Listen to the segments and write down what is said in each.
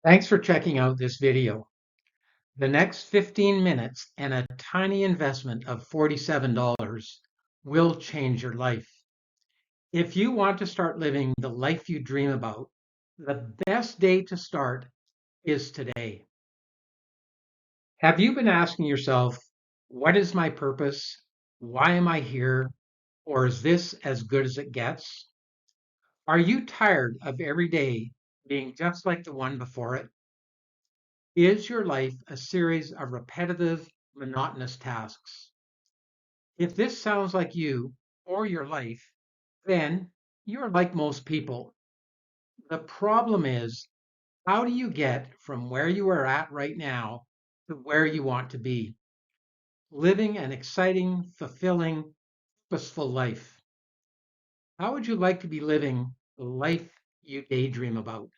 Thanks for checking out this video. The next 15 minutes and a tiny investment of $47 will change your life. If you want to start living the life you dream about, the best day to start is today. Have you been asking yourself, what is my purpose? Why am I here? Or is this as good as it gets? Are you tired of every day being just like the one before it? Is your life a series of repetitive, monotonous tasks? If this sounds like you or your life, then you're like most people. The problem is, how do you get from where you are at right now to where you want to be? Living an exciting, fulfilling, purposeful life. How would you like to be living the life you daydream about?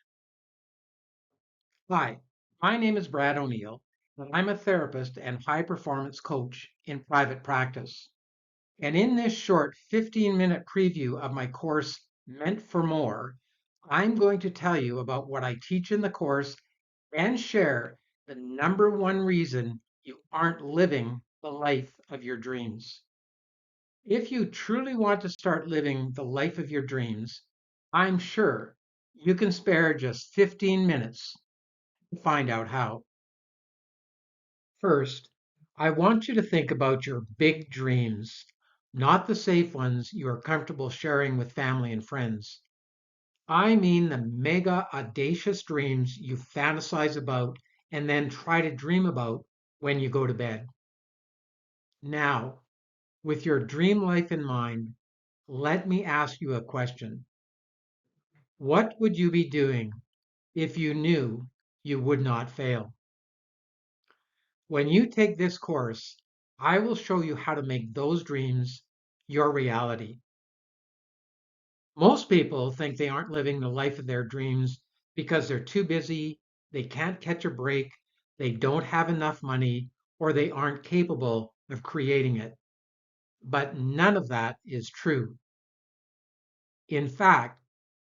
Hi, my name is Brad O'Neill, and I'm a therapist and high performance coach in private practice. And in this short 15-minute preview of my course, Meant for More, I'm going to tell you about what I teach in the course and share the number one reason you aren't living the life of your dreams. If you truly want to start living the life of your dreams, I'm sure you can spare just 15 minutes to find out how. First, I want you to think about your big dreams, not the safe ones you are comfortable sharing with family and friends. I mean the mega audacious dreams you fantasize about and then try to dream about when you go to bed. Now, with your dream life in mind, let me ask you a question. What would you be doing if you knew you would not fail? When you take this course, I will show you how to make those dreams your reality. Most people think they aren't living the life of their dreams because they're too busy, they can't catch a break, they don't have enough money, or they aren't capable of creating it. But none of that is true. In fact,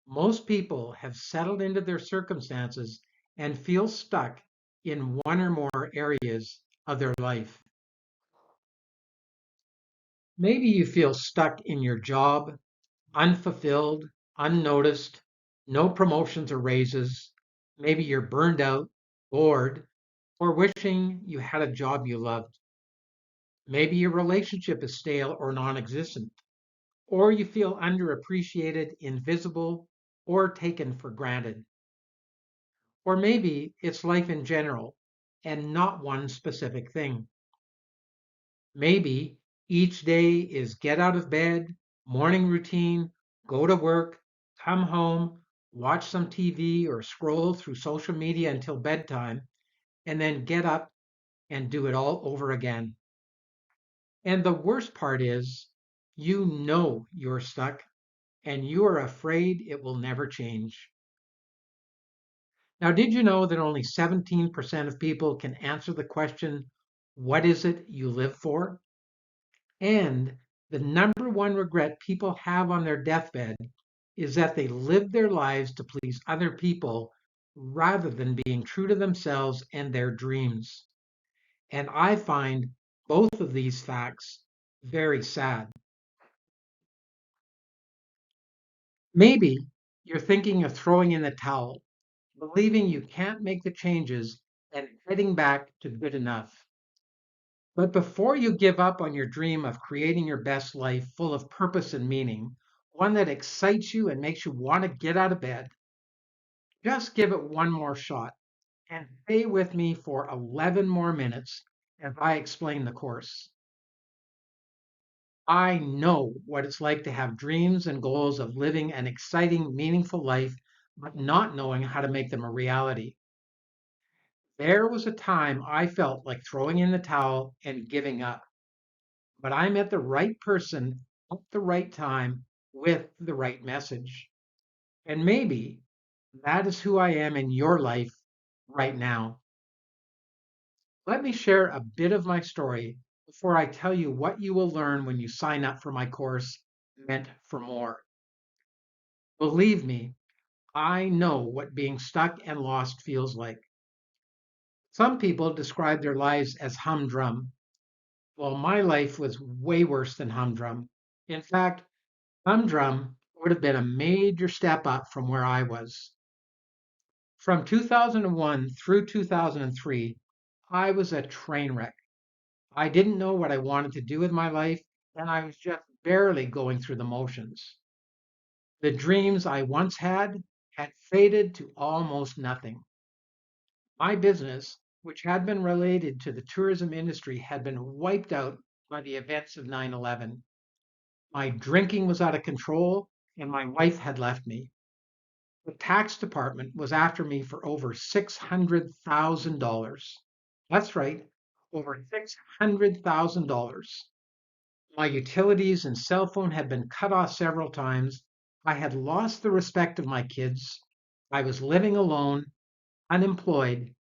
most people have settled into their circumstances and feel stuck in one or more areas of their life. Maybe you feel stuck in your job, unfulfilled, unnoticed, no promotions or raises. Maybe you're burned out, bored, or wishing you had a job you loved. Maybe your relationship is stale or non existent, or you feel underappreciated, invisible, or taken for granted. Or maybe it's life in general and not one specific thing. Maybe each day is get out of bed, morning routine, go to work, come home, watch some TV or scroll through social media until bedtime, and then get up and do it all over again. And the worst part is, you know you're stuck and you are afraid it will never change. Now, did you know that only 17% of people can answer the question, what is it you live for? And the number one regret people have on their deathbed is that they lived their lives to please other people rather than being true to themselves and their dreams. And I find both of these facts very sad. Maybe you're thinking of throwing in the towel, believing you can't make the changes and heading back to good enough. But before you give up on your dream of creating your best life full of purpose and meaning, one that excites you and makes you want to get out of bed, just give it one more shot and stay with me for 11 more minutes as I explain the course. I know what it's like to have dreams and goals of living an exciting, meaningful life, but not knowing how to make them a reality. There was a time I felt like throwing in the towel and giving up. But I met the right person at the right time with the right message. And maybe that is who I am in your life right now. Let me share a bit of my story before I tell you what you will learn when you sign up for my course, Meant for More. Believe me, I know what being stuck and lost feels like. Some people describe their lives as humdrum. Well, my life was way worse than humdrum. In fact, humdrum would have been a major step up from where I was. From 2001 through 2003, I was a train wreck. I didn't know what I wanted to do with my life, and I was just barely going through the motions. The dreams I once had faded to almost nothing. My business, which had been related to the tourism industry, had been wiped out by the events of 9/11. My drinking was out of control, and my wife had left me. The tax department was after me for over $600,000. That's right, over $600,000. My utilities and cell phone had been cut off several times. I had lost the respect of my kids. I was living alone, unemployed,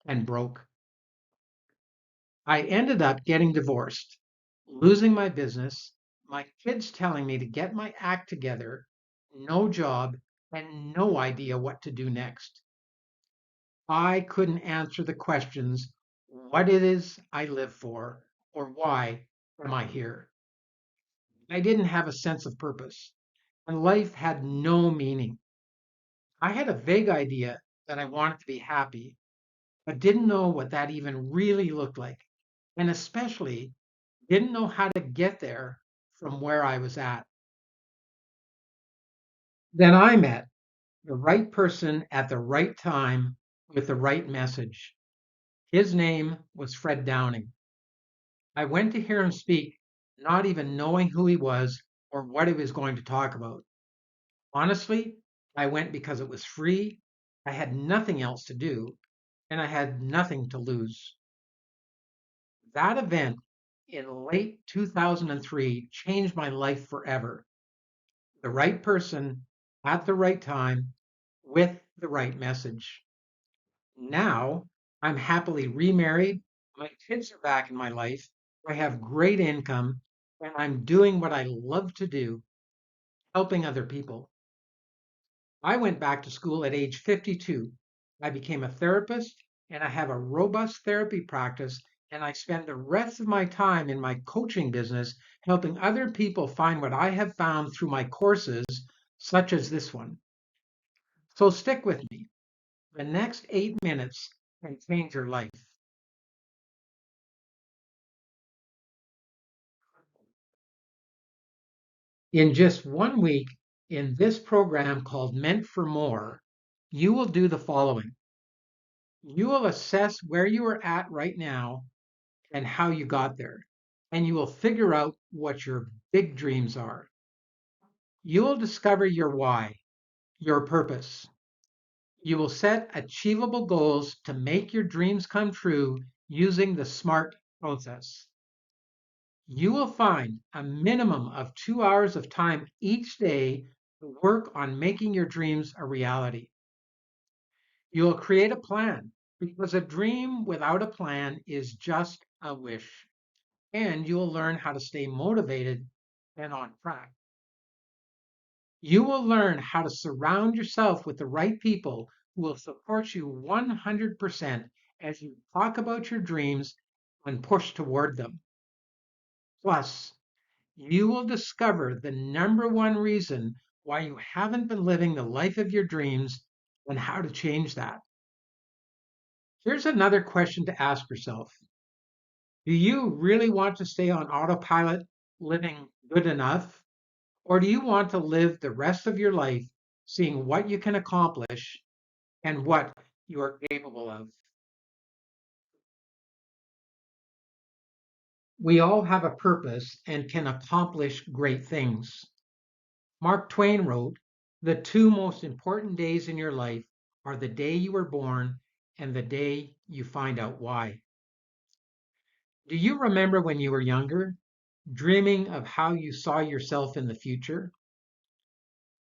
and broke. I ended up getting divorced, losing my business, my kids telling me to get my act together, no job, and no idea what to do next. I couldn't answer the questions what it is I live for or why am I here. I didn't have a sense of purpose, and life had no meaning. I had a vague idea that I wanted to be happy, but didn't know what that even really looked like, and especially didn't know how to get there from where I was at. Then I met the right person at the right time with the right message. His name was Fred Downing. I went to hear him speak, not even knowing who he was or what he was going to talk about. Honestly, I went because it was free, I had nothing else to do, and I had nothing to lose. That event in late 2003 changed my life forever. The right person at the right time with the right message. Now I'm happily remarried. My kids are back in my life. I have great income and I'm doing what I love to do, helping other people. I went back to school at age 52. I became a therapist and I have a robust therapy practice. And I spend the rest of my time in my coaching business helping other people find what I have found through my courses, such as this one. So stick with me. The next 8 minutes can change your life. In just 1 week, in this program called Meant for More, you will do the following. You will assess where you are at right now and how you got there, and you will figure out what your big dreams are. You will discover your why, your purpose. You will set achievable goals to make your dreams come true using the SMART process. You will find a minimum of 2 hours of time each day to work on making your dreams a reality. You will create a plan because a dream without a plan is just a wish. And you will learn how to stay motivated and on track. You will learn how to surround yourself with the right people who will support you 100% as you talk about your dreams and push toward them. Plus, you will discover the number one reason why you haven't been living the life of your dreams and how to change that. Here's another question to ask yourself. Do you really want to stay on autopilot, living good enough? Or do you want to live the rest of your life seeing what you can accomplish and what you are capable of? We all have a purpose and can accomplish great things. Mark Twain wrote, "The two most important days in your life are the day you were born and the day you find out why." Do you remember when you were younger, dreaming of how you saw yourself in the future?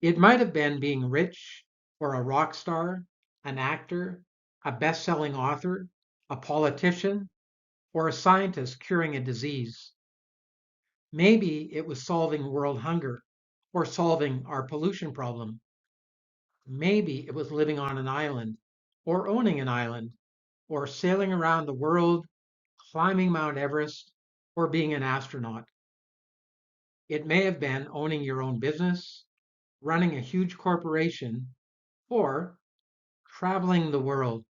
It might have been being rich or a rock star, an actor, a best-selling author, a politician, or a scientist curing a disease. Maybe it was solving world hunger or solving our pollution problem. Maybe it was living on an island, or owning an island, or sailing around the world, climbing Mount Everest, or being an astronaut. It may have been owning your own business, running a huge corporation, or traveling the world.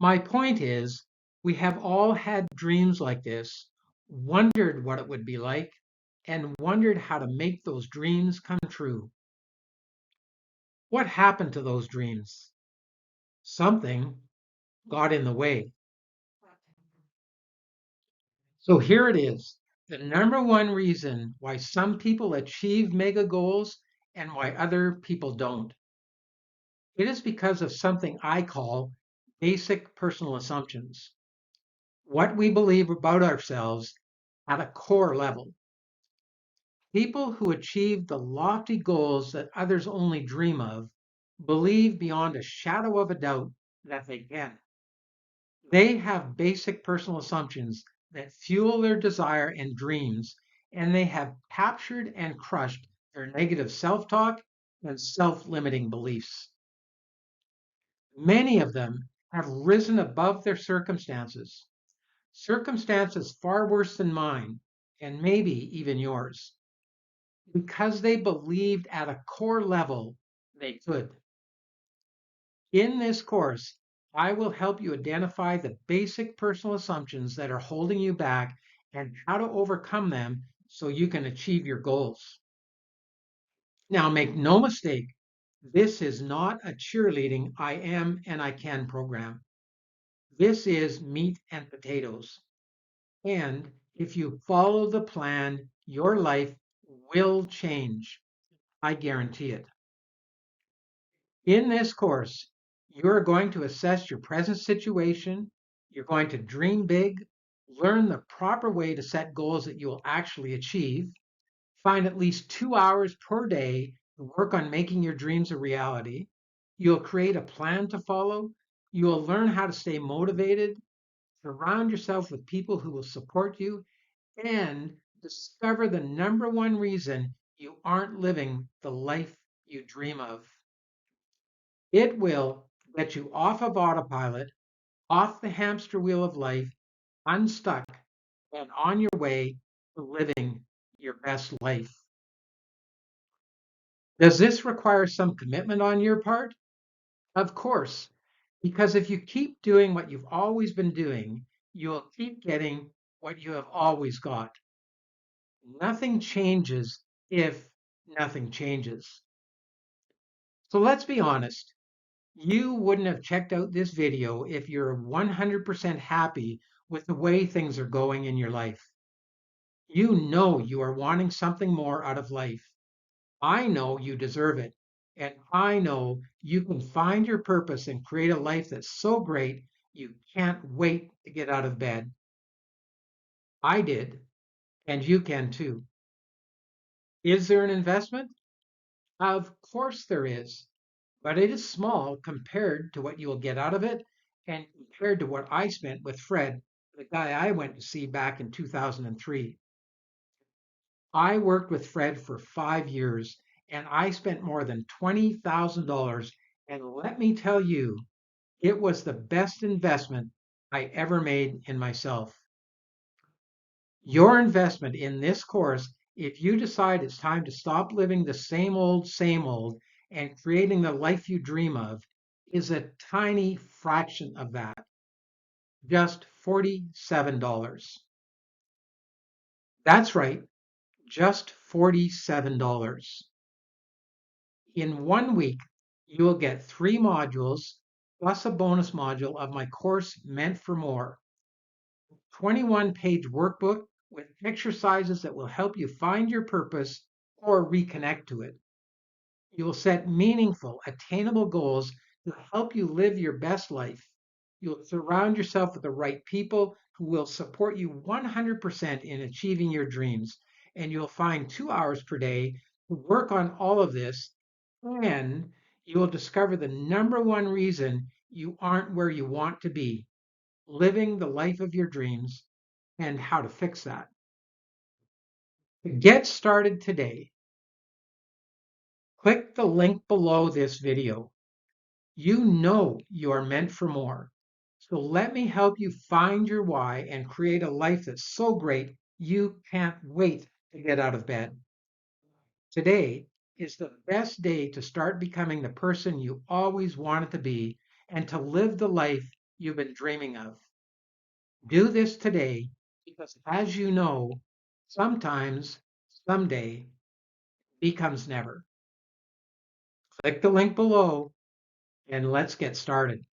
My point is, we have all had dreams like this, wondered what it would be like, and wondered how to make those dreams come true. What happened to those dreams? Something got in the way. So here it is, the number one reason why some people achieve mega goals and why other people don't. It is because of something I call basic personal assumptions. What we believe about ourselves at a core level. People who achieve the lofty goals that others only dream of believe beyond a shadow of a doubt that they can. They have basic personal assumptions that fuel their desire and dreams, and they have captured and crushed their negative self talk and self limiting beliefs. Many of them have risen above their circumstances, circumstances far worse than mine, and maybe even yours, because they believed at a core level they could. In this course, I will help you identify the basic personal assumptions that are holding you back and how to overcome them so you can achieve your goals. Now, make no mistake, this is not a cheerleading I am and I can program. This is meat and potatoes. And if you follow the plan, your life will change. I guarantee it. In this course, you're going to assess your present situation. You're going to dream big, learn the proper way to set goals that you will actually achieve, find at least 2 hours per day to work on making your dreams a reality. You'll create a plan to follow. You'll learn how to stay motivated, surround yourself with people who will support you, and discover the number one reason you aren't living the life you dream of. It will get you off of autopilot, off the hamster wheel of life, unstuck, and on your way to living your best life. Does this require some commitment on your part? Of course, because if you keep doing what you've always been doing, you'll keep getting what you have always got. Nothing changes if nothing changes. So let's be honest. You wouldn't have checked out this video if you're 100% happy with the way things are going in your life. You know you are wanting something more out of life. I know you deserve it. And I know you can find your purpose and create a life that's so great you can't wait to get out of bed. I did, and you can too. Is there an investment? Of course there is. But it is small compared to what you will get out of it and compared to what I spent with Fred, the guy I went to see back in 2003. I worked with Fred for 5 years and I spent more than $20,000. And let me tell you, it was the best investment I ever made in myself. Your investment in this course, if you decide it's time to stop living the same old, and creating the life you dream of, is a tiny fraction of that, just $47. That's right, just $47. In 1 week, you will get 3 modules plus a bonus module of my course Meant for More. 21-page workbook with exercises that will help you find your purpose or reconnect to it. You will set meaningful, attainable goals to help you live your best life. You'll surround yourself with the right people who will support you 100% in achieving your dreams. And you'll find 2 hours per day to work on all of this. And you will discover the number one reason you aren't where you want to be, living the life of your dreams, and how to fix that. To get started today, Click the link below this video. You know you are meant for more. So let me help you find your why and create a life that's so great you can't wait to get out of bed. Today is the best day to start becoming the person you always wanted to be and to live the life you've been dreaming of. Do this today because, as you know, sometimes, someday becomes never. Click the link below and let's get started.